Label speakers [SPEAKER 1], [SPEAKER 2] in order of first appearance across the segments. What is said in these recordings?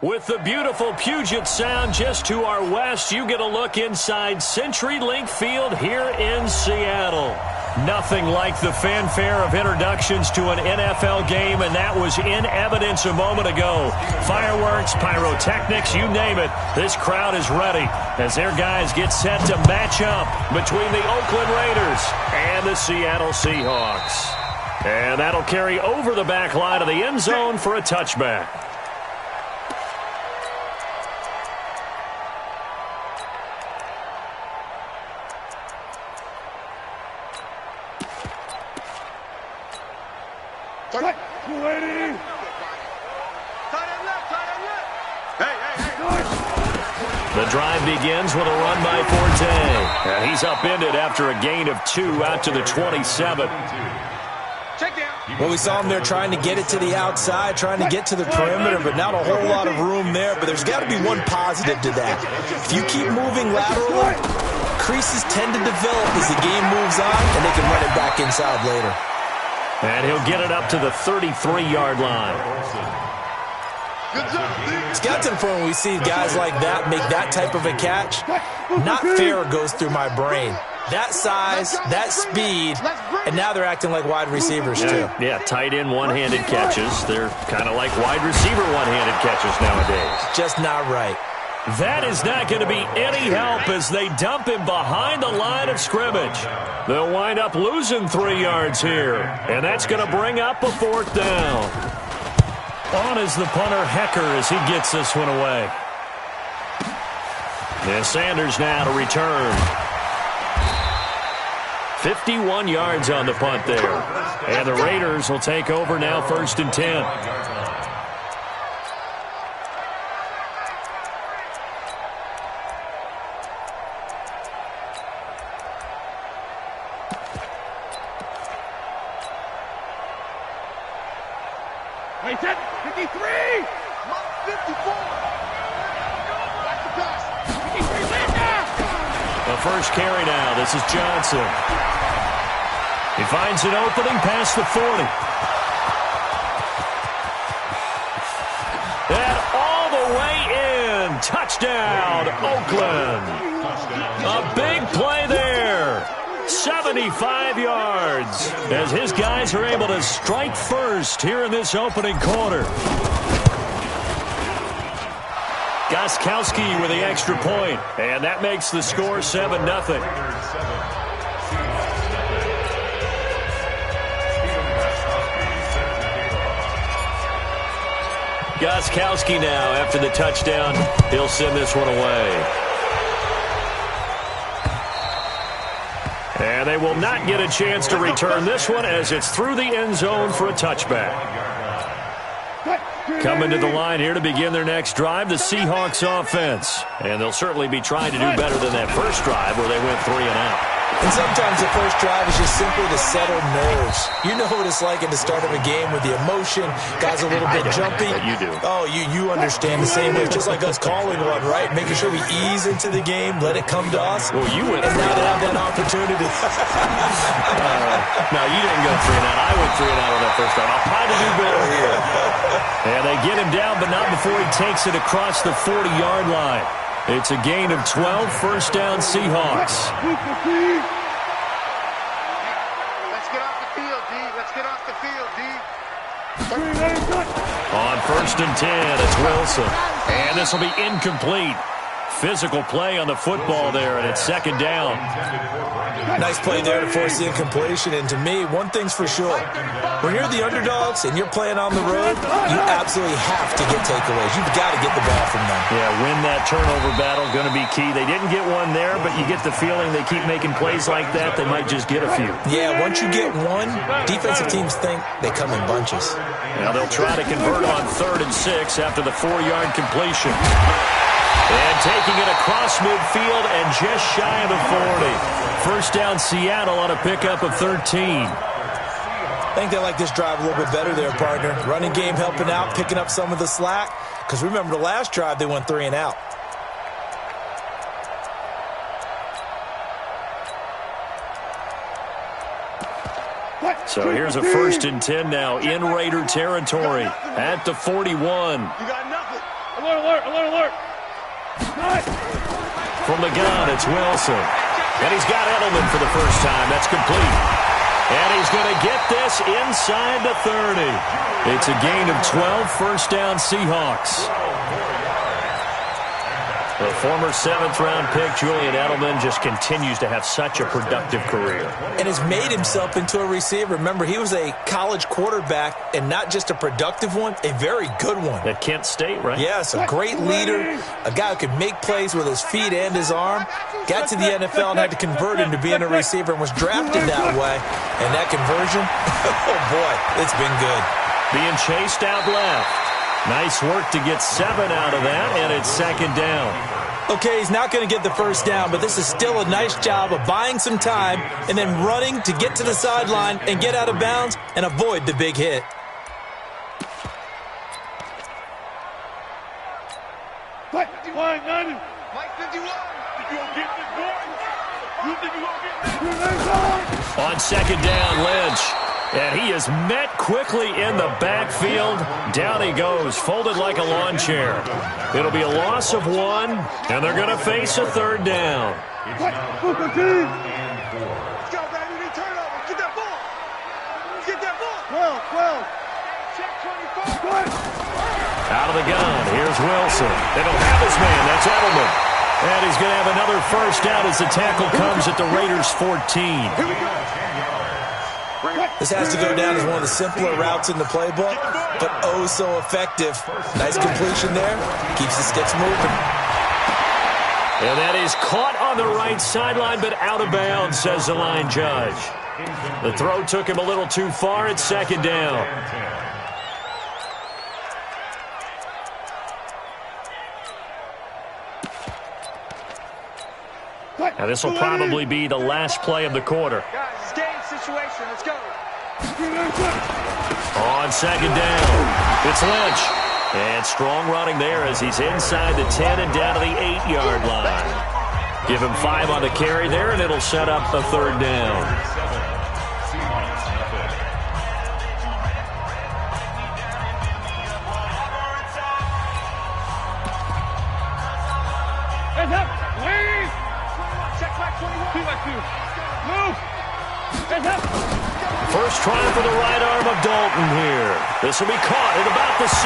[SPEAKER 1] With the beautiful Puget Sound just to our west, you get a look inside CenturyLink Field here in Seattle. Nothing like the fanfare of introductions to an NFL game, and that was in evidence a moment ago. Fireworks, pyrotechnics, you name it. This crowd is ready as their guys get set to match up between the Oakland Raiders and the Seattle Seahawks. And that'll carry over the back line of the end zone for a touchback. The drive begins with a run by Forte. And he's upended after a gain of 2 out to the 27.
[SPEAKER 2] Well, we saw him there trying to get it to the outside, trying to get to the perimeter, but not a whole lot of room there. But there's got to be one positive to that. If you keep moving laterally, creases tend to develop as the game moves on, and they can run it back inside later.
[SPEAKER 1] And he'll get it up to the 33-yard line.
[SPEAKER 2] It's got to the point where we see guys like that make that type of a catch. Not fair goes through my brain. That size, that speed, and now they're acting like wide receivers too.
[SPEAKER 1] Yeah, tight end one-handed catches. They're kind of like wide receiver one-handed catches nowadays.
[SPEAKER 2] Just not right.
[SPEAKER 1] That is not going to be any help as they dump him behind the line of scrimmage. They'll wind up losing 3 yards here, and that's going to bring up a 4th down. On is the punter, Hecker, as he gets this one away. And Sanders now to return. 51 yards on the punt there. And the Raiders will take over now, 1st and 10. The first carry now. This is Johnson. He finds an opening past the 40. And all the way in. Touchdown, Oakland. A big play there. 75 yards as his guys are able to strike first here in this opening quarter. Gostkowski with the extra point, and that makes the score 7-0. Gostkowski now, after the touchdown, he'll send this one away. And they will not get a chance to return this one as it's through the end zone for a touchback. Coming to the line here to begin their next drive, the Seahawks offense. And they'll certainly be trying to do better than that first drive where they went 3 and out.
[SPEAKER 2] And sometimes the first drive is just simply to settle nerves. You know what it's like at the start of a game with the emotion, guys a little bit jumpy.
[SPEAKER 1] You do.
[SPEAKER 2] Oh, you understand the same way. It's just like us calling one, right? Making sure we ease into the game, let it come to us.
[SPEAKER 1] Well, you went
[SPEAKER 2] and now they have that opportunity.
[SPEAKER 1] No, you didn't go 3 and out. I went 3 and out on that first drive. I'll try to do better here. And they get him down, but not before he takes it across the 40-yard line. It's a gain of 12, 1st down Seahawks.
[SPEAKER 3] Let's get off the field, D. Let's get off the field, D.
[SPEAKER 1] On 1st and 10, it's Wilson. And this will be incomplete. Physical play on the football there, and it's 2nd down.
[SPEAKER 2] Nice play there to force the incompletion. And to me, one thing's for sure. When you're the underdogs and you're playing on the road, you absolutely have to get takeaways. You've got to get the ball from them.
[SPEAKER 1] Yeah, win that turnover battle, going to be key. They didn't get one there, but you get the feeling they keep making plays like that, they might just get a few.
[SPEAKER 2] Yeah, once you get one, defensive teams think they come in bunches.
[SPEAKER 1] Now they'll try to convert on 3rd and 6 after the 4-yard completion. And taking it across midfield and just shy of the 40. 1st down Seattle on a pickup of 13.
[SPEAKER 2] I think they like this drive a little bit better there, partner. Running game helping out, picking up some of the slack. Because remember the last drive, they went 3 and out.
[SPEAKER 1] So here's a 1st and 10 now in Raider territory at the 41.
[SPEAKER 3] You got nothing.
[SPEAKER 4] Alert.
[SPEAKER 1] From the gun, it's Wilson. And he's got Edelman for the first time. That's complete. And he's going to get this inside the 30. It's a gain of 12, first down Seahawks. The former 7th-round pick, Julian Edelman, just continues to have such a productive career.
[SPEAKER 2] And has made himself into a receiver. Remember, he was a college quarterback, and not just a productive one, a very good one.
[SPEAKER 1] At Kent State, right?
[SPEAKER 2] Yes, a great leader, a guy who could make plays with his feet and his arm. Got to the NFL and had to convert into being a receiver and was drafted that way. And that conversion, oh boy, it's been good.
[SPEAKER 1] Being chased out left. Nice work to get 7 out of that, and it's second down.
[SPEAKER 2] Okay, he's not going to get the first down, but this is still a nice job of buying some time and then running to get to the sideline and get out of bounds and avoid the big hit.
[SPEAKER 4] Mike 51.
[SPEAKER 1] On second down, Lynch. And he is met quickly in the backfield. Down he goes, folded like a lawn chair. It'll be a loss of 1, and they're going to face a third down.
[SPEAKER 4] Let's go, baby. Turnover. Get that ball. 12. Check 25.
[SPEAKER 1] Out of the gun, here's Wilson. They don't have his man, that's Edelman. And he's going to have another first down as the tackle comes at the Raiders' 14.
[SPEAKER 4] Here we go.
[SPEAKER 2] This has to go down as one of the simpler routes in the playbook, but oh so effective. Nice completion there. Keeps the sticks moving.
[SPEAKER 1] And that is caught on the right sideline, but out of bounds, says the line judge. The throw took him a little too far. It's second down. Now this will probably be the last play of the quarter.
[SPEAKER 4] Guys, it's game situation. Let's go.
[SPEAKER 1] On second down, it's Lynch. And strong running there as he's inside the 10 and down to the 8-yard line. Give him 5 on the carry there, and it'll set up a third down.
[SPEAKER 4] Heads up. Wait. Check back 21. Move. Heads up.
[SPEAKER 1] First try for the right arm of Dalton here. This will be caught at about the 6.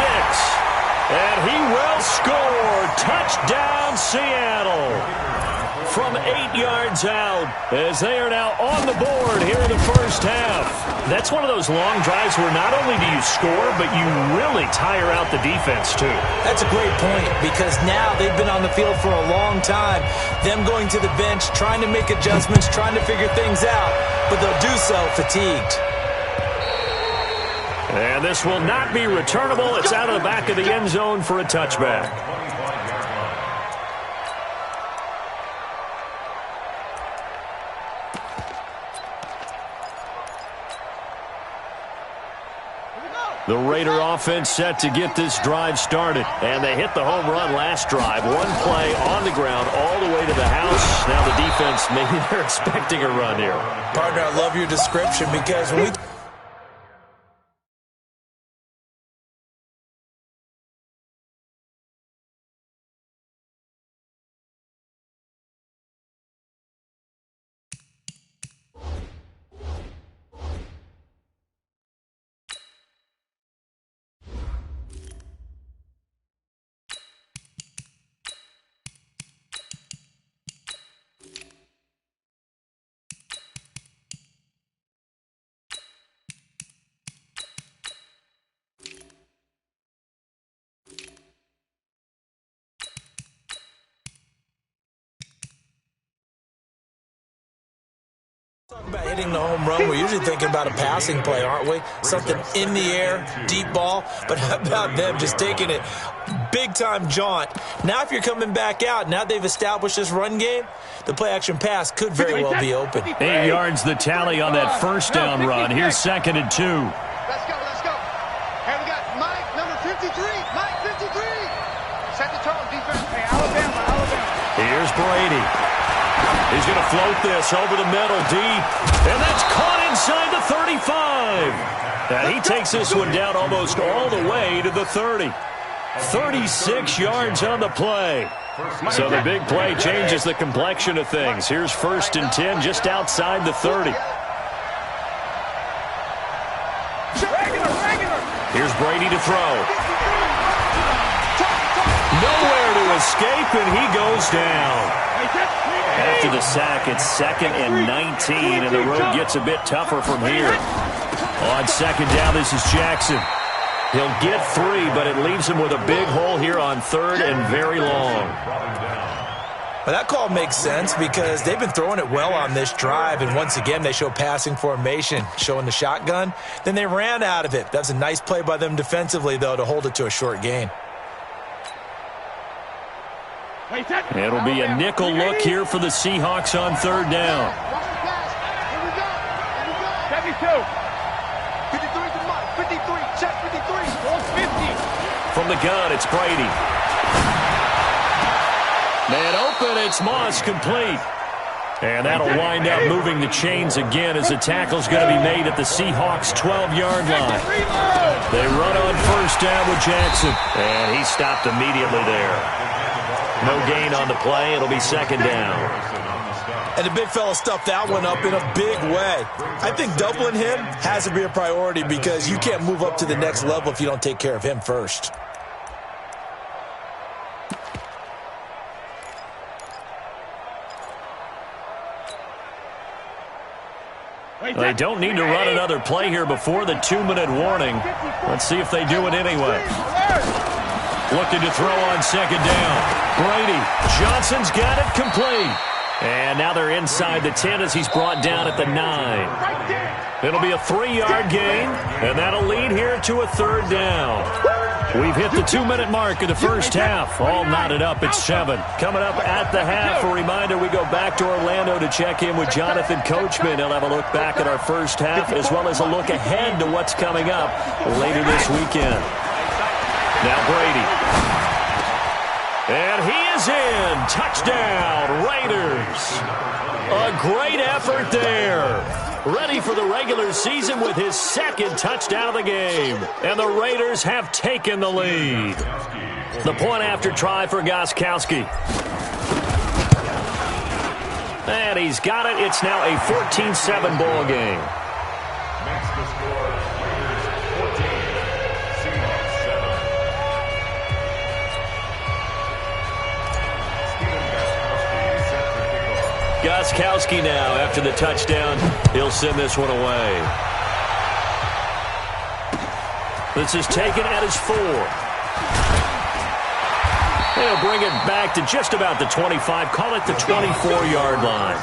[SPEAKER 1] And he will score. Touchdown, Seattle. From 8 yards out as they are now on the board here in the first half. That's one of those long drives where not only do you score, but you really tire out the defense too.
[SPEAKER 2] That's a great point because now they've been on the field for a long time. Them going to the bench, trying to make adjustments, trying to figure things out, but they'll do so fatigued.
[SPEAKER 1] And this will not be returnable. It's out of the back of the end zone for a touchback. The Raider offense set to get this drive started. And they hit the home run last drive. One play on the ground all the way to the house. Now the defense, maybe they're expecting a run here.
[SPEAKER 2] Partner, I love your description because we... Talking about hitting the home run, we're usually thinking about a passing play, aren't we? Something in the air, deep ball. But how about them just taking it big-time jaunt? Now if you're coming back out, now they've established this run game, the play-action pass could very well be open.
[SPEAKER 1] 8 yards the tally on that first down run. Here's 2nd and 2.
[SPEAKER 3] Let's go. Hey, we got Mike, number 53. Mike, 53. Set the tone, defense. Hey, Alabama.
[SPEAKER 1] Here's Brady. He's going to float this over the middle deep. And that's caught inside the 35. And he takes this one down almost all the way to the 30. 36 yards on the play. So the big play changes the complexion of things. Here's 1st and 10 just outside the 30. Here's Brady to throw. Nowhere to escape, and he goes down. After the sack, it's 2nd and 19, and the road gets a bit tougher from here. On 2nd down, this is Jackson. He'll get 3, but it leaves him with a big hole here on 3rd and very long.
[SPEAKER 2] Well, that call makes sense because they've been throwing it well on this drive, and once again they show passing formation, showing the shotgun. Then they ran out of it. That's a nice play by them defensively, though, to hold it to a short gain.
[SPEAKER 1] It'll be a nickel look here for the Seahawks on 3rd down.
[SPEAKER 3] 72. 53 to Mike. 53. Check 53. 50.
[SPEAKER 1] From the gun, it's Brady. Man open, it's Moss, complete. And that'll wind up moving the chains again as the tackle's going to be made at the Seahawks' 12-yard line. They run on 1st down with Jackson, and he stopped immediately there. No gain on the play. It'll be 2nd down.
[SPEAKER 2] And the big fella stuffed that one up in a big way. I think doubling him has to be a priority because you can't move up to the next level if you don't take care of him first.
[SPEAKER 1] They don't need to run another play here before the 2-minute warning. Let's see if they do it anyway. Looking to throw on 2nd down. Brady. Johnson's got it complete. And now they're inside the 10 as he's brought down at the 9. It'll be a 3-yard gain, and that'll lead here to a 3rd down. We've hit the 2-minute mark of the first half. All knotted up at 7. Coming up at the half, a reminder, we go back to Orlando to check in with Jonathan Coachman. He'll have a look back at our first half as well as a look ahead to what's coming up later this weekend. Now Brady. And he is in. Touchdown, Raiders. A great effort there. Ready for the regular season with his 2nd touchdown of the game. And the Raiders have taken the lead. The point after try for Gostkowski. And he's got it. It's now a 14-7 ball game. Gostkowski now, after the touchdown, he'll send this one away. This is taken at his 4. He'll bring it back to just about the 25, call it the 24-yard line.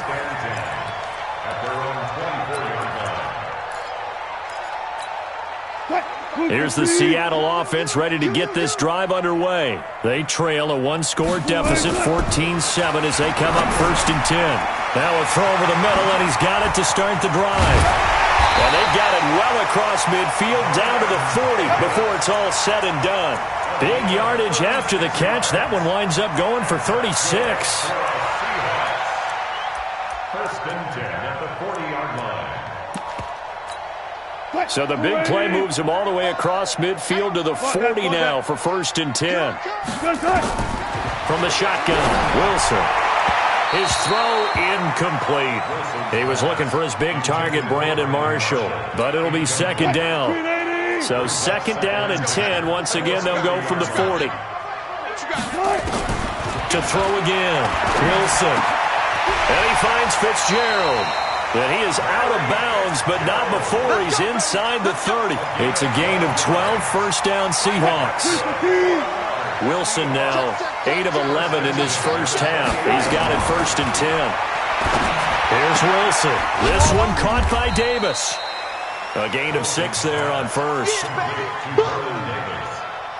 [SPEAKER 1] Here's the Seattle offense ready to get this drive underway. They trail a 1-score deficit, 14-7 as they come up 1st and 10. Now a throw over the middle, and he's got it to start the drive. And they've got it well across midfield, down to the 40 before it's all said and done. Big yardage after the catch. That one winds up going for 36.
[SPEAKER 5] 1st and 10 at the 40-yard line.
[SPEAKER 1] So the big play moves him all the way across midfield to the 40 now for 1st and 10. From the shotgun, Wilson. His throw incomplete. He was looking for his big target, Brandon Marshall, but it'll be 2nd down. So 2nd down and 10. Once again, they'll go from the 40. To throw again, Wilson. And he finds Fitzgerald. And he is out of bounds, but not before he's inside the 30. It's a gain of 12, 1st down Seahawks. Wilson now 8 of 11 in this first half. He's got it 1st and 10. Here's Wilson. This one caught by Davis. A gain of 6 there on 1st.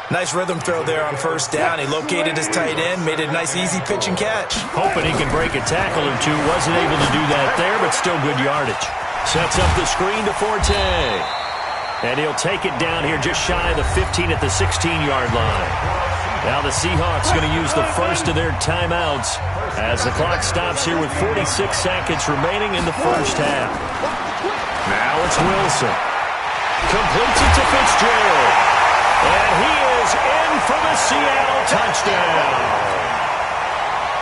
[SPEAKER 2] Nice rhythm throw there on 1st down. He located his tight end, made it a nice easy pitch and catch.
[SPEAKER 1] Hoping he can break a tackle or two. Wasn't able to do that there, but still good yardage. Sets up the screen to Forte. And he'll take it down here just shy of the 15 at the 16-yard line. Now the Seahawks going to use the first of their timeouts as the clock stops here with 46 seconds remaining in the first half. Now it's Wilson. Completes it to Fitzgerald. And he is in for the Seattle touchdown.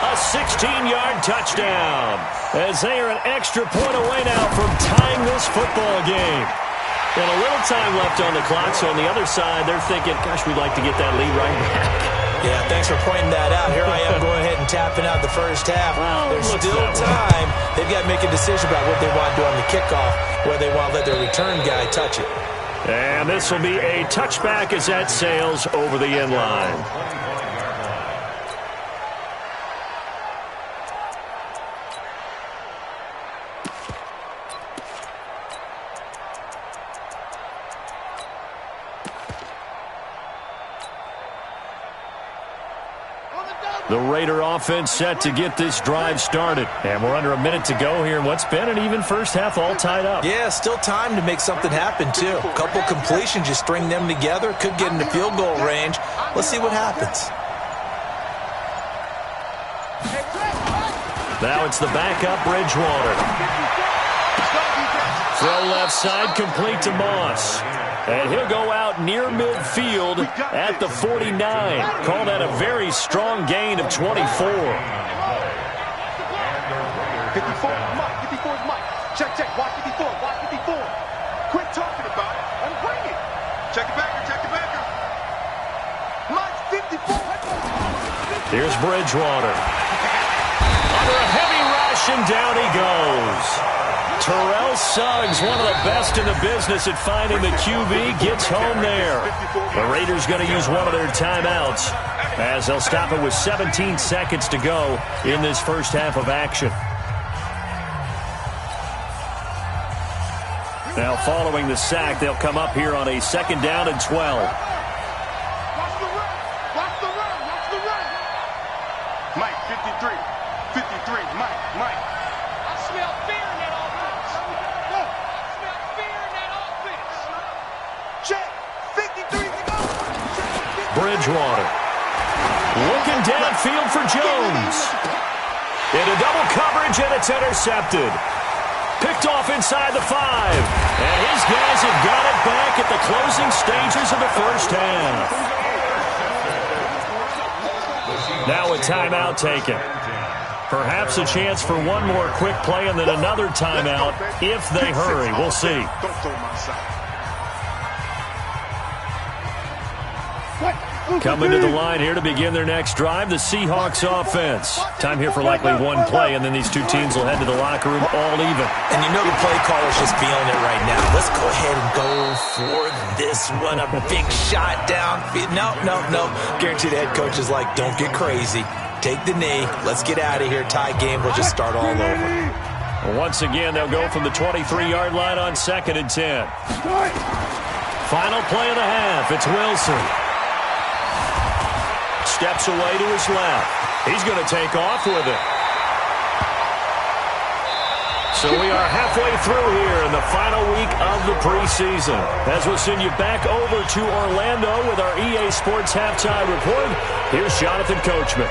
[SPEAKER 1] A 16-yard touchdown, as they are an extra point away now from tying this football game. And a little time left on the clock, so on the other side, they're thinking, gosh, we'd like to get that lead right back.
[SPEAKER 2] Yeah, thanks for pointing that out. Here I am going ahead and tapping out the first half.
[SPEAKER 1] Well,
[SPEAKER 2] there's still time. They've got to make a decision about what they want to do on the kickoff, whether they want to let their return guy touch it.
[SPEAKER 1] And this will be a touchback as that sails over the end line. The Raider offense set to get this drive started. And we're under a minute to go here in what's been an even first half, all tied up.
[SPEAKER 2] Yeah, still time to make something happen, too. A couple completions, you string them together, could get into field goal range. Let's see what happens.
[SPEAKER 1] Now it's the backup, Bridgewater. Throw left side, complete to Moss. And he'll go out near midfield at the 49. Call that a very strong gain of 24.
[SPEAKER 3] 54, Mike. 54 is Mike. Check. Watch 54. Watch 54. Quit talking about it and bring it. Check it backer. Mike, 54.
[SPEAKER 1] Here's Bridgewater. Under a heavy rush, and down he goes. Terrell Suggs, one of the best in the business at finding the QB, gets home there. The Raiders going to use one of their timeouts as they'll stop it with 17 seconds to go in this first half of action. Now following the sack, they'll come up here on a 2nd down and 12.
[SPEAKER 3] Watch the run. Mike, 53. Mike. I smell fear in that offense. I smell fear in that offense. Check. 53 to go.
[SPEAKER 1] Bridgewater. Looking downfield for Jones. Into double coverage, and it's intercepted. Picked off inside the 5. And his guys have got it back at the closing stages of the first half. Now a timeout taken. Perhaps a chance for one more quick play and then another timeout if they hurry. We'll see.
[SPEAKER 3] Don't throw my side.
[SPEAKER 1] Coming to the line here to begin their next drive, the Seahawks offense. Time here for likely one play, and then these two teams will head to the locker room all even.
[SPEAKER 2] And you know the play caller's just feeling it right now. Let's go ahead and go for this one. A big shot down. No. Guaranteed the head coach is like, don't get crazy. Take the knee. Let's get out of here. Tie game. We'll just start all over.
[SPEAKER 1] Once again, they'll go from the 23-yard line on 2nd and 10. Final play of the half. It's Wilson. Steps away to his left. He's going to take off with it. So we are halfway through here in the final week of the preseason. As we'll send you back over to Orlando with our EA Sports Halftime Report, here's Jonathan Coachman.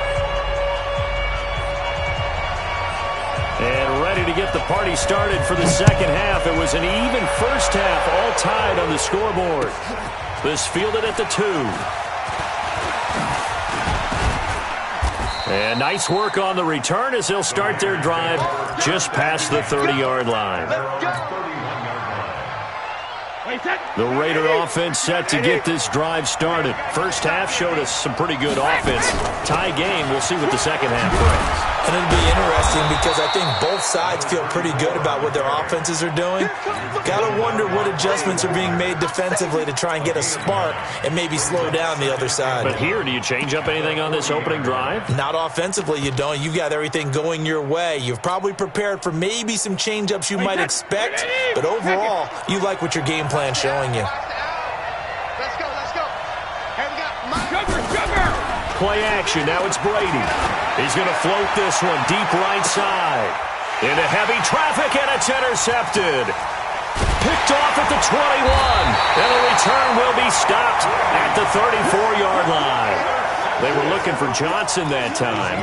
[SPEAKER 1] And ready to get the party started for the second half. It was an even first half, all tied on the scoreboard. This fielded at the 2. And nice work on the return as they'll start their drive just past the 30-yard line. The Raider offense set to get this drive started. First half showed us some pretty good offense. Tie game, we'll see what the second half brings.
[SPEAKER 2] And it'll be interesting because I think both sides feel pretty good about what their offenses are doing. Got to wonder what adjustments are being made defensively to try and get a spark and maybe slow down the other side.
[SPEAKER 1] But here, do you change up anything on this opening drive?
[SPEAKER 2] Not offensively, you don't. You've got everything going your way. You've probably prepared for maybe some change-ups you might expect, but overall, you like what your game plan's showing you.
[SPEAKER 3] Let's go. Hey, we got Sugar.
[SPEAKER 1] Play action. Now it's Brady. He's going to float this one deep right side. Into heavy traffic, and it's intercepted. Picked off at the 21. And the return will be stopped at the 34-yard line. They were looking for Johnson that time.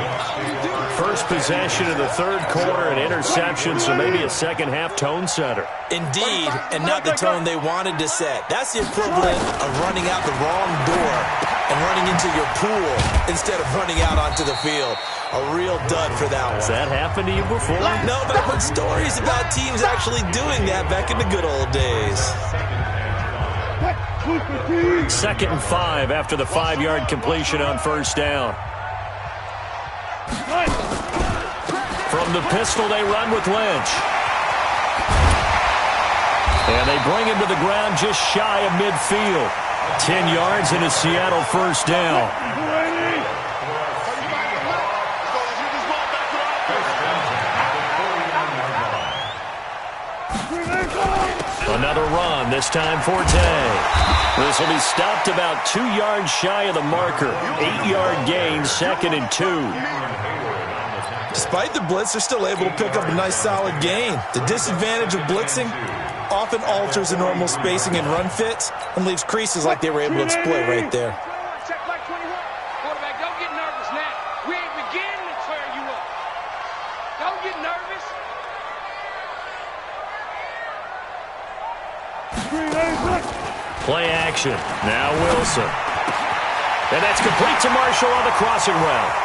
[SPEAKER 1] First possession of the third quarter, an interception, so maybe a second-half tone setter.
[SPEAKER 2] Indeed, and not the tone they wanted to set. That's the equivalent of running out the wrong door and running into your pool instead of running out onto the field. A real dud for that one.
[SPEAKER 1] Has that happened to you before?
[SPEAKER 2] No, but I've heard stories about teams actually doing that back in the good old days.
[SPEAKER 1] 2nd and 5 after the 5-yard completion on first down. From the pistol, they run with Lynch. And they bring him to the ground just shy of midfield. 10 yards and a Seattle first down. Another run, this time Forte. This will be stopped about 2 yards shy of the marker. 8-yard gain, 2nd and 2.
[SPEAKER 2] Despite the blitz, they're still able to pick up a nice solid gain. The disadvantage of blitzing often alters the normal spacing and run fits and leaves creases like they were able to exploit right there.
[SPEAKER 4] Check back 21. Quarterback, don't get nervous now. We ain't beginning to tear you up. Don't get nervous.
[SPEAKER 1] Play action. Now Wilson. And that's complete to Marshall on the crossing route.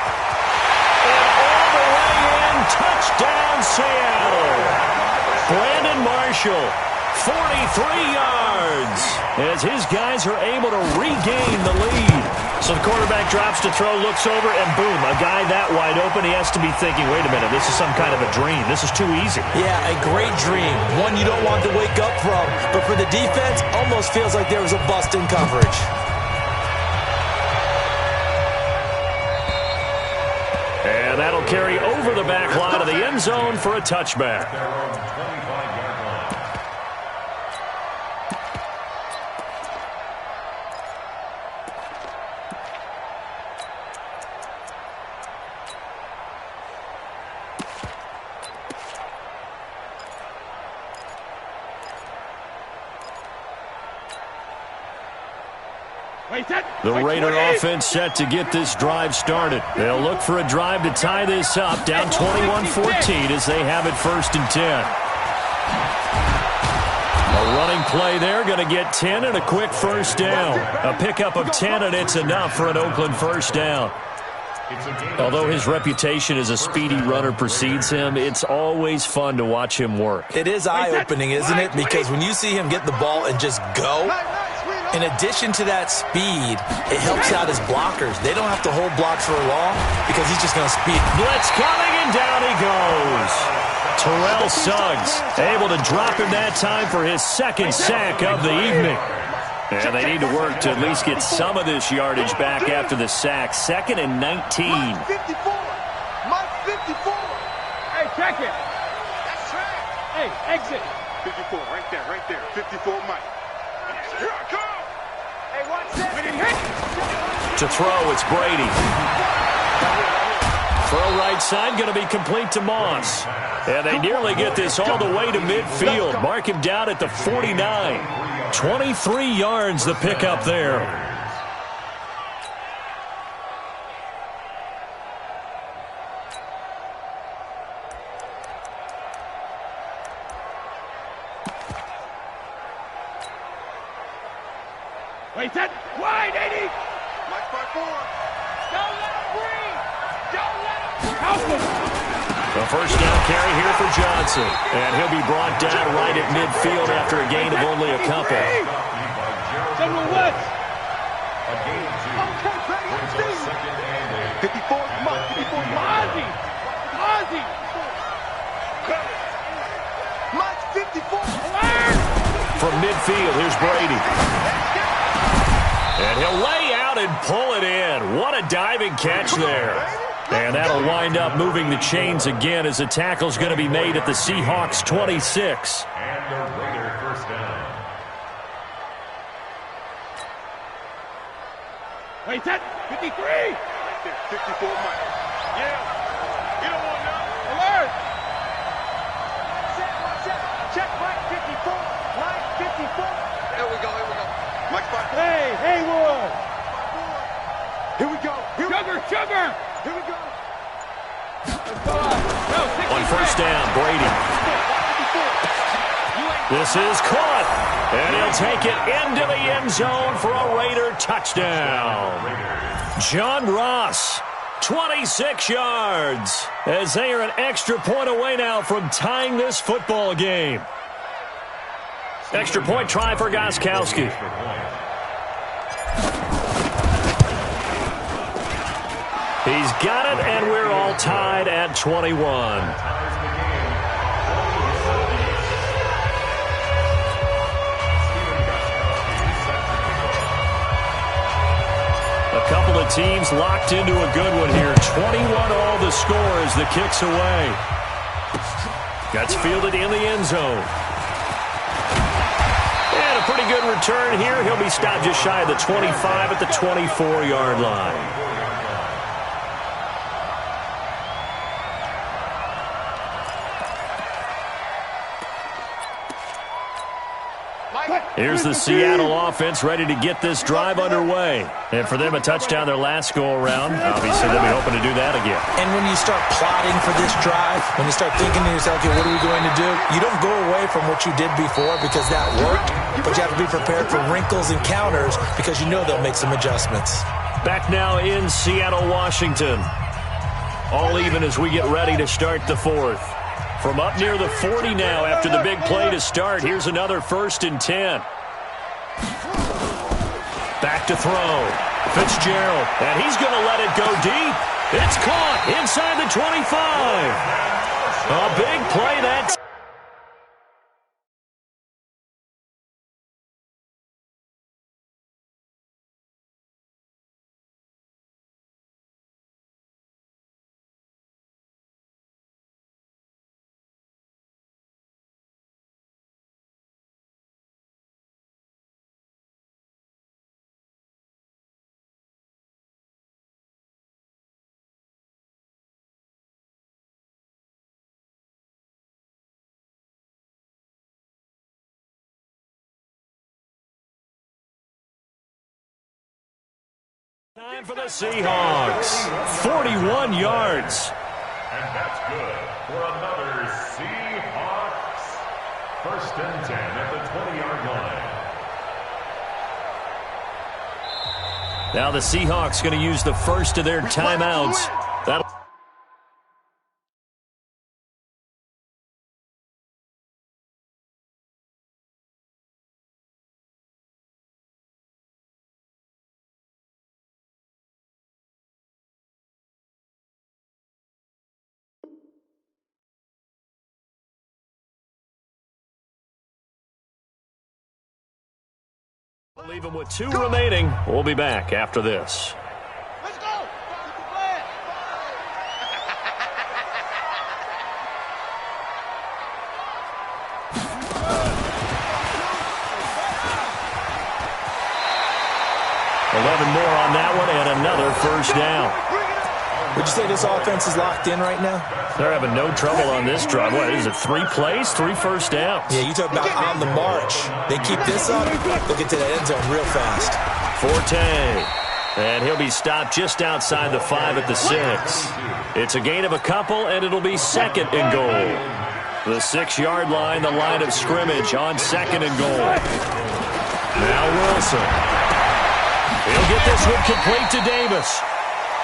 [SPEAKER 1] And all the way in, touchdown Seattle. Brandon Marshall, 43 yards, as his guys are able to regain the lead. So the quarterback drops to throw, looks over, and boom, a guy that wide open, he has to be thinking, wait a minute, this is some kind of a dream. This is too easy.
[SPEAKER 2] Yeah, a great dream. One you don't want to wake up from. But for the defense, almost feels like there was a bust in coverage.
[SPEAKER 1] And that'll carry over the back line of the end zone for a touchback. The Raider offense set to get this drive started. They'll look for a drive to tie this up, down 21-14 as they have it 1st and 10. A running play there, going to get 10 and a quick first down. A pickup of 10, and it's enough for an Oakland first down. Although his reputation as a speedy runner precedes him, it's always fun to watch him work.
[SPEAKER 2] It is eye-opening, isn't it? Because when you see him get the ball and just go, in addition to that speed, it helps out his blockers. They don't have to hold blocks for long because he's just going to speed.
[SPEAKER 1] Blitz coming, and down he goes. Terrell Suggs able to drop him that time for his 2nd sack of the evening. And they need to work to at least get some of this yardage back after the sack. 2nd and 19.
[SPEAKER 3] Mike 54. Mike 54.
[SPEAKER 4] Hey, check it.
[SPEAKER 3] That's track.
[SPEAKER 4] Hey, exit.
[SPEAKER 3] 54, right there. 54, Mike. Here I come.
[SPEAKER 4] Hey, watch that.
[SPEAKER 1] To throw, it's Brady. Throw right side, going to be complete to Moss. And they nearly get this all the way to midfield. Mark him down at the 49. 23 yards the pickup there.
[SPEAKER 4] Wait, that wide, 80.
[SPEAKER 3] Mike 54.
[SPEAKER 4] Don't let him breathe. Don't let him breathe.
[SPEAKER 1] The first down carry here for Johnson. And he'll be brought down right at midfield after a gain of only a couple.
[SPEAKER 4] Someone what?
[SPEAKER 5] A gain of 2.
[SPEAKER 3] 54, Mike 54.
[SPEAKER 4] Ozzy. Ozzy.
[SPEAKER 3] Mike 54.
[SPEAKER 1] From midfield, here's Brady. And he'll lay out and pull it in. What a diving catch there. And that'll wind up moving the chains again as the tackle's going to be made at the Seahawks 26.
[SPEAKER 5] And the Raider first down.
[SPEAKER 4] Wait, that 53.
[SPEAKER 3] Right there, 54, Mike. Yeah. You don't want none.
[SPEAKER 4] Alert.
[SPEAKER 3] Check Mike 54. Mike 54. Here we go. Mike 54.
[SPEAKER 4] Hey, Haywood.
[SPEAKER 3] Here we go. Here we go.
[SPEAKER 1] On first down, Brady. This is caught, and he'll take it into the end zone for a Raider touchdown. John Ross, 26 yards, as they are an extra point away now from tying this football game. Extra point try for Gostkowski. He's got it, and we're all tied at 21. A couple of teams locked into a good one here. 21 all the score as the kick's away. That's fielded in the end zone. And a pretty good return here. He'll be stopped just shy of the 25 at the 24-yard line. Here's the Seattle offense ready to get this drive underway. And for them, a touchdown their last go-around. Obviously, they'll be hoping to do that again.
[SPEAKER 2] And when you start plotting for this drive, when you start thinking to yourself, okay, what are we going to do? You don't go away from what you did before because that worked, but you have to be prepared for wrinkles and counters because you know they'll make some adjustments.
[SPEAKER 1] Back now in Seattle, Washington. All even as we get ready to start the fourth. From up near the 40 now after the big play to start. Here's another 1st and 10. Back to throw. Fitzgerald. And he's going to let it go deep. It's caught inside the 25. A big play that time. Time for the Seahawks. 41 yards.
[SPEAKER 5] And that's good for another Seahawks. 1st and 10 at the 20-yard line.
[SPEAKER 1] Now the Seahawks going to use the first of their timeouts. That'll leave them with 2 remaining. We'll be back after this.
[SPEAKER 3] Let's go.
[SPEAKER 1] More on that one and another 1st down.
[SPEAKER 2] Would you say this offense is locked in right now?
[SPEAKER 1] They're having no trouble on this drive. What is it, 3 plays, 3 first downs?
[SPEAKER 2] Yeah, you talk about on the march. They keep this up, they'll get to the end zone real fast.
[SPEAKER 1] Forte. And he'll be stopped just outside the 5 at the 6. It's a gain of a couple, and it'll be 2nd and goal. The 6-yard line, the line of scrimmage on 2nd and goal. Now Wilson. He'll get this one complete to Davis.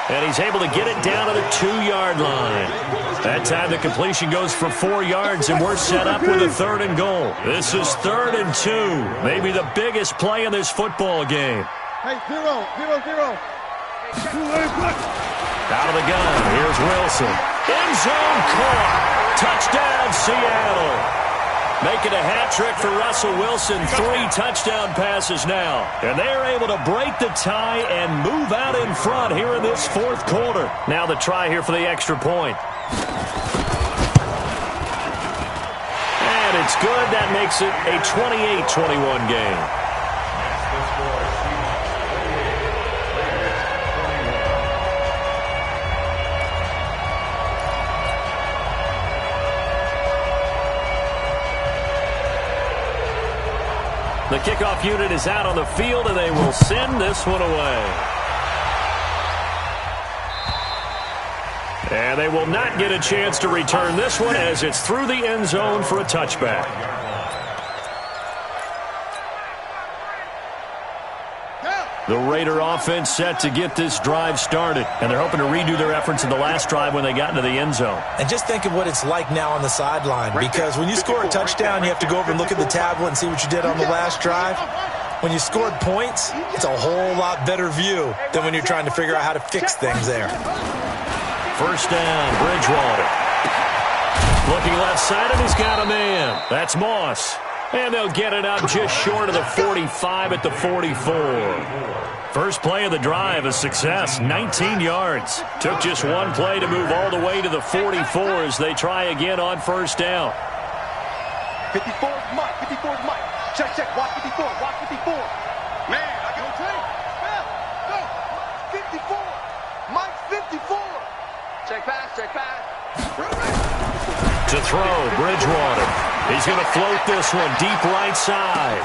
[SPEAKER 1] And he's able to get it down to the 2-yard line. That time the completion goes for 4 yards, and we're set up with a 3rd and goal. This is 3rd and 2. Maybe the biggest play in this football game.
[SPEAKER 3] Hey, 0, 0, 0.
[SPEAKER 1] Out of the gun, here's Wilson. End zone caught. Touchdown, Seattle. Making a hat trick for Russell Wilson. 3 touchdown passes now. And they're able to break the tie and move out in front here in this 4th quarter. Now the try here for the extra point. And it's good. That makes it a 28-21 game. The kickoff unit is out on the field, and they will send this one away. And they will not get a chance to return this one as it's through the end zone for a touchback. The Raider offense set to get this drive started, and they're hoping to redo their efforts in the last drive when they got into the end zone.
[SPEAKER 2] And just think of what it's like now on the sideline, because when you score a touchdown, you have to go over and look at the tablet and see what you did on the last drive. When you scored points, it's a whole lot better view than when you're trying to figure out how to fix things there.
[SPEAKER 1] First down, Bridgewater. Looking left side, and he's got a man. That's Moss. And they'll get it up just short of the 45 at the 44. First play of the drive, a success, 19 yards. Took just one play to move all the way to the 44 as they try again on first down.
[SPEAKER 3] 54 is Mike. 54 is Mike. Check, check. Watch 54. Watch 54. Man, I got no take. Go. 54. Mike's 54.
[SPEAKER 4] Check pass, check pass.
[SPEAKER 1] To throw, Bridgewater. He's going to float this one deep right side.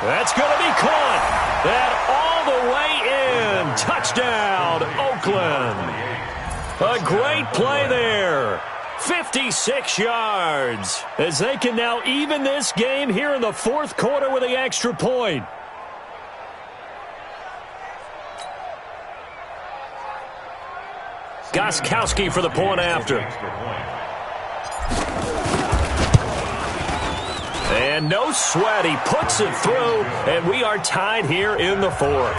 [SPEAKER 1] That's going to be caught. That all the way in. Touchdown, Oakland. A great play there. 56 yards. As they can now even this game here in the fourth quarter with the extra point. Gostkowski for the point after. And no sweat. He puts it through, and we are tied here in the fourth.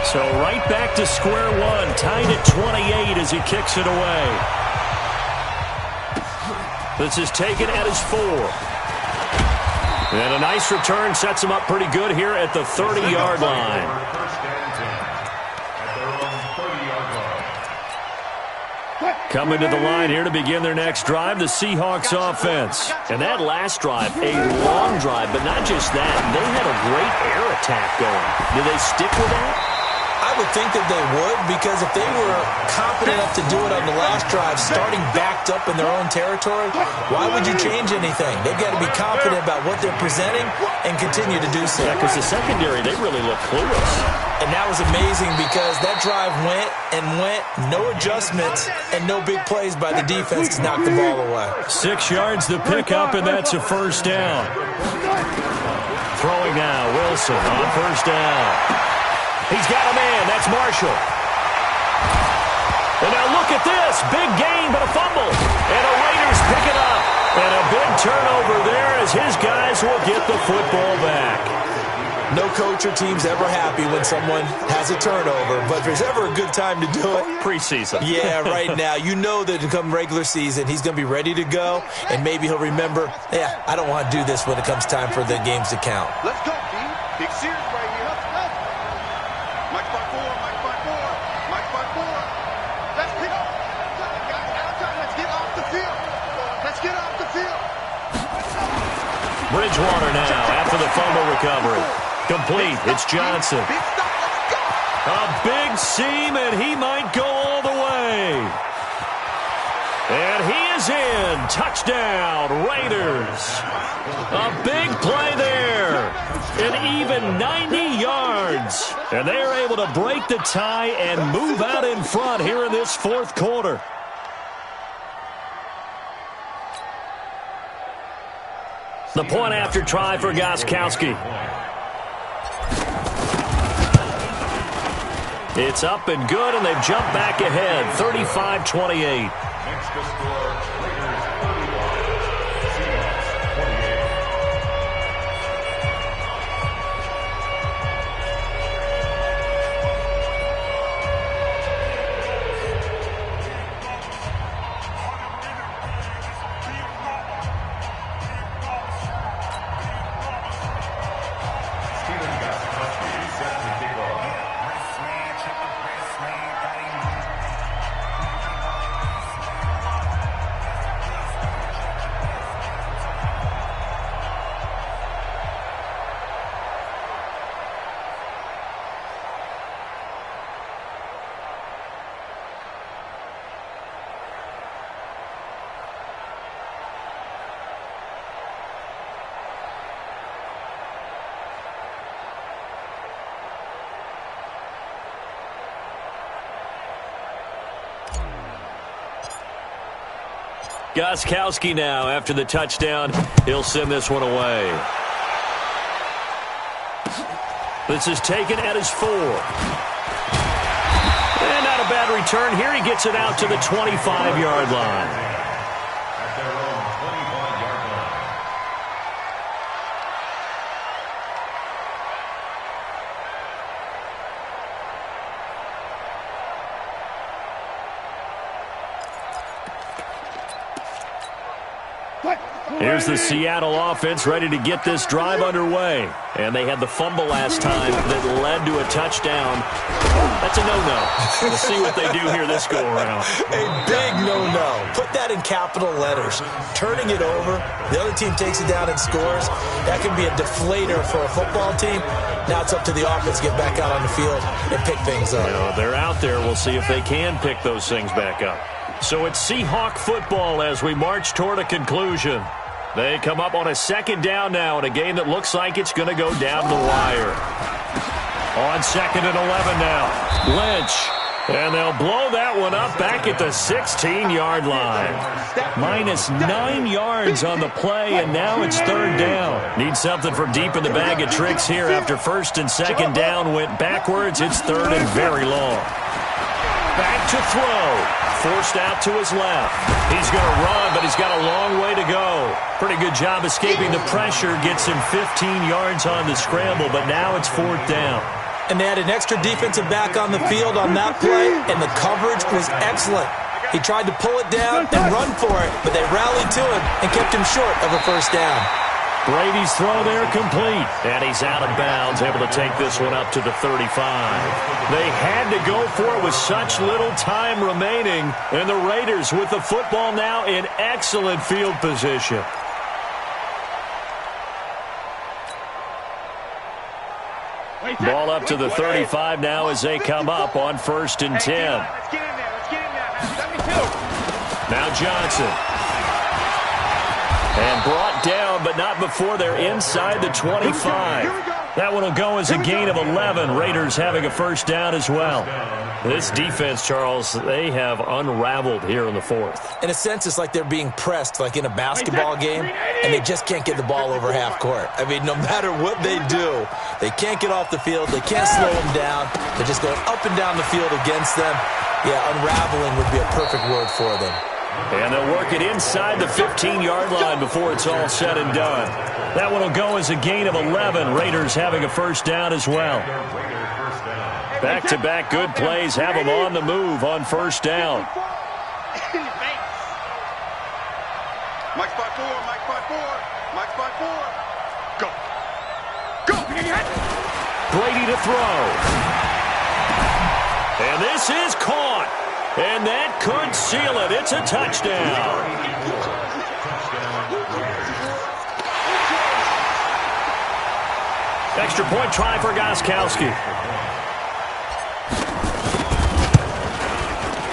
[SPEAKER 1] So right back to square one, tied at 28 as he kicks it away. This is taken at his 4. And a nice return sets him up pretty good here at the 30-yard line. Coming to the line here to begin their next drive, the Seahawks offense. And that last drive, a long drive, but not just that. They had a great air attack going. Do they stick with that?
[SPEAKER 2] I would think that they would, because if they were confident enough to do it on the last drive, starting backed up in their own territory, why would you change anything? They've got to be confident about what they're presenting and continue to do so.
[SPEAKER 1] Yeah, because the secondary, they really look clueless.
[SPEAKER 2] And that was amazing because that drive went and went, no adjustments, and no big plays by the defense to knock the ball away.
[SPEAKER 1] 6 yards to pick up, and that's a first down. Throwing now, Wilson on first down. He's got a man. That's Marshall. And now look at this. Big gain, but a fumble. And the Raiders pick it up. And a big turnover there as his guys will get the football back.
[SPEAKER 2] No coach or team's ever happy when someone has a turnover, but if there's ever a good time to do it,
[SPEAKER 1] preseason.
[SPEAKER 2] Yeah, right now. You know that come regular season, he's going to be ready to go, and maybe he'll remember, yeah, I don't want to do this when it comes time for the games to count.
[SPEAKER 3] Let's go, D. Big series right here. Let's go. Mike 5-4, Mike 5-4, Mike 5-4. Let's pick up. Let's get off the field. Let's get off the field.
[SPEAKER 1] Bridgewater now after the fumble recovery. Complete. It's Johnson. A big seam, and he might go all the way. And he is in. Touchdown, Raiders. A big play there. An even 90 yards. And they are able to break the tie and move out in front here in this fourth quarter. The point after try for Gostkowski. It's up and good, and they've jumped back ahead, 35-28.
[SPEAKER 5] Next to score, Raiders 31, Seahawks 28.
[SPEAKER 1] Gostkowski now, after the touchdown, he'll send this one away. This is taken at his 4. And not a bad return. Here he gets it out to the 25-yard line.
[SPEAKER 5] At their own 25-yard line.
[SPEAKER 1] Here's the Seattle offense ready to get this drive underway. And they had the fumble last time that led to a touchdown. That's a no-no. We'll see what they do here this go-around.
[SPEAKER 2] A big no-no. Put that in capital letters. Turning it over, the other team takes it down and scores. That can be a deflator for a football team. Now it's up to the offense to get back out on the field and pick things up.
[SPEAKER 1] You know, they're out there. We'll see if they can pick those things back up. So it's Seahawk football as we march toward a conclusion. They come up on a second down now in a game that looks like it's going to go down the wire. On 2nd and 11 now. Lynch. And they'll blow that one up back at the 16-yard line. -9 yards on the play, and now it's 3rd down. Need something from deep in the bag of tricks here after 1st and 2nd down went backwards. It's 3rd and very long. Back to throw. Forced out to his left. He's going to run, but he's got a long way to go. Pretty good job escaping the pressure. Gets him 15 yards on the scramble, but now it's 4th down.
[SPEAKER 2] And they had an extra defensive back on the field on that play, and the coverage was excellent. He tried to pull it down and run for it, but they rallied to him and kept him short of a 1st down.
[SPEAKER 1] Brady's throw there complete. And he's out of bounds, able to take this one up to the 35. They had to go for it with such little time remaining. And the Raiders with the football now in excellent field position. Ball up to the 35 now as they come up on 1st and 10.
[SPEAKER 3] Let's get in there. Let's get in there. 72.
[SPEAKER 1] Now Johnson. And brought down, but not before they're inside the 25. That one will go as a gain of 11. Raiders having a 1st down as well. This defense, Charles, they have unraveled here in the 4th.
[SPEAKER 2] In a sense, it's like they're being pressed, like in a basketball game, and they just can't get the ball over half court. I mean, no matter what they do, they can't get off the field. They can't slow them down. They're just going up and down the field against them. Yeah, unraveling would be a perfect word for them.
[SPEAKER 1] And they'll work it inside the 15-yard line before it's all said and done. That one will go as a gain of 11. Raiders having a 1st down as well. Back-to-back good plays have them on the move on 1st down.
[SPEAKER 3] Mike spot 4, Mike spot 4, Mike spot 4. Go. Go.
[SPEAKER 1] Brady to throw. And this is caught. And that could seal it. It's a touchdown. Extra point try for Gostkowski.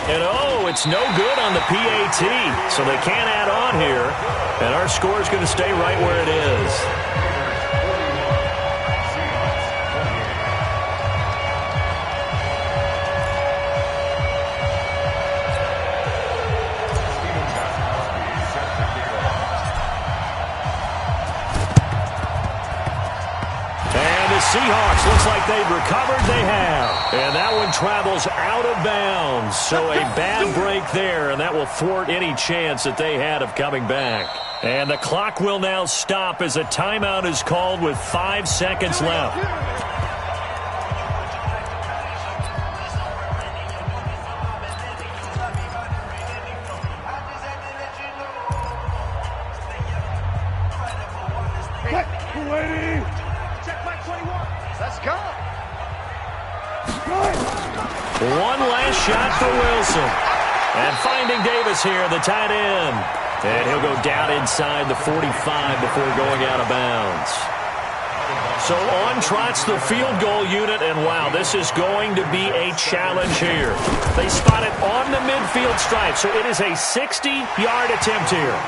[SPEAKER 1] And oh, it's no good on the PAT. So they can't add on here. And our score is going to stay right where it is. Seahawks, looks like they've recovered. They have. And that one travels out of bounds. So a bad break there, and that will thwart any chance that they had of coming back. And the clock will now stop as a timeout is called with 5 seconds left. One last shot for Wilson. And finding Davis here, the tight end. And he'll go down inside the 45 before going out of bounds. So on trots the field goal unit, and wow, this is going to be a challenge here. They spot it on the midfield stripe, so it is a 60-yard attempt here.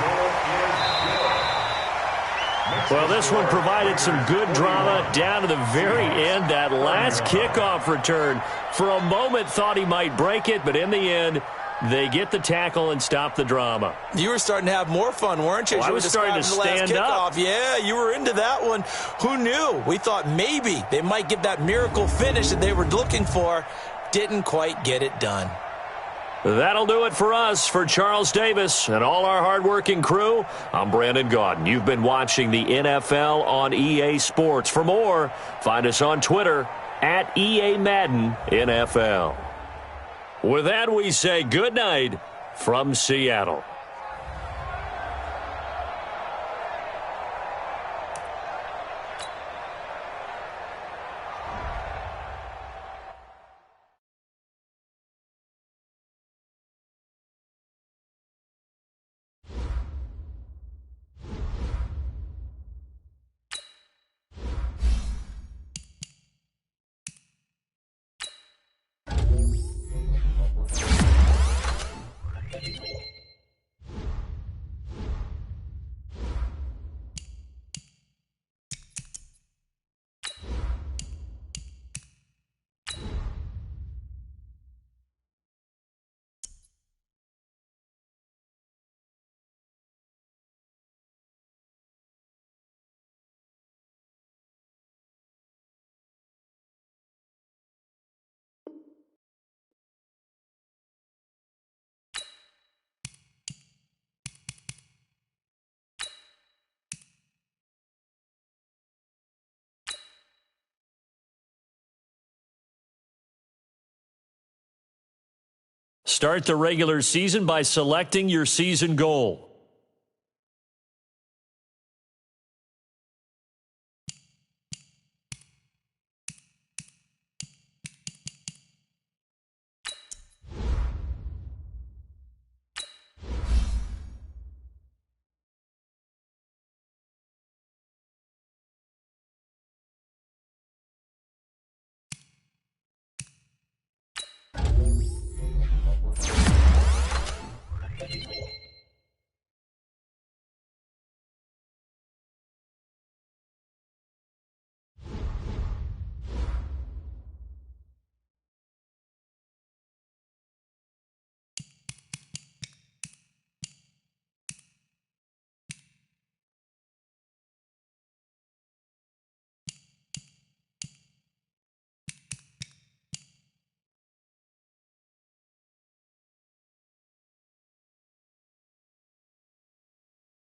[SPEAKER 1] Well, this one provided some good drama down to the very end. That last kickoff return, for a moment thought he might break it, but in the end, They get the tackle and stop the drama.
[SPEAKER 2] You were starting to have more fun, weren't you?
[SPEAKER 1] I was starting to stand up.
[SPEAKER 2] Yeah, you were into that one. Who knew? We thought maybe they might get that miracle finish that they were looking for. Didn't quite get it done.
[SPEAKER 1] That'll do it for us. For Charles Davis and all our hardworking crew, I'm Brandon Gaudin. You've been watching the NFL on EA Sports. For more, find us on Twitter at EA Madden NFL. With that, we say good night from Seattle. Start the regular season by selecting your season goal.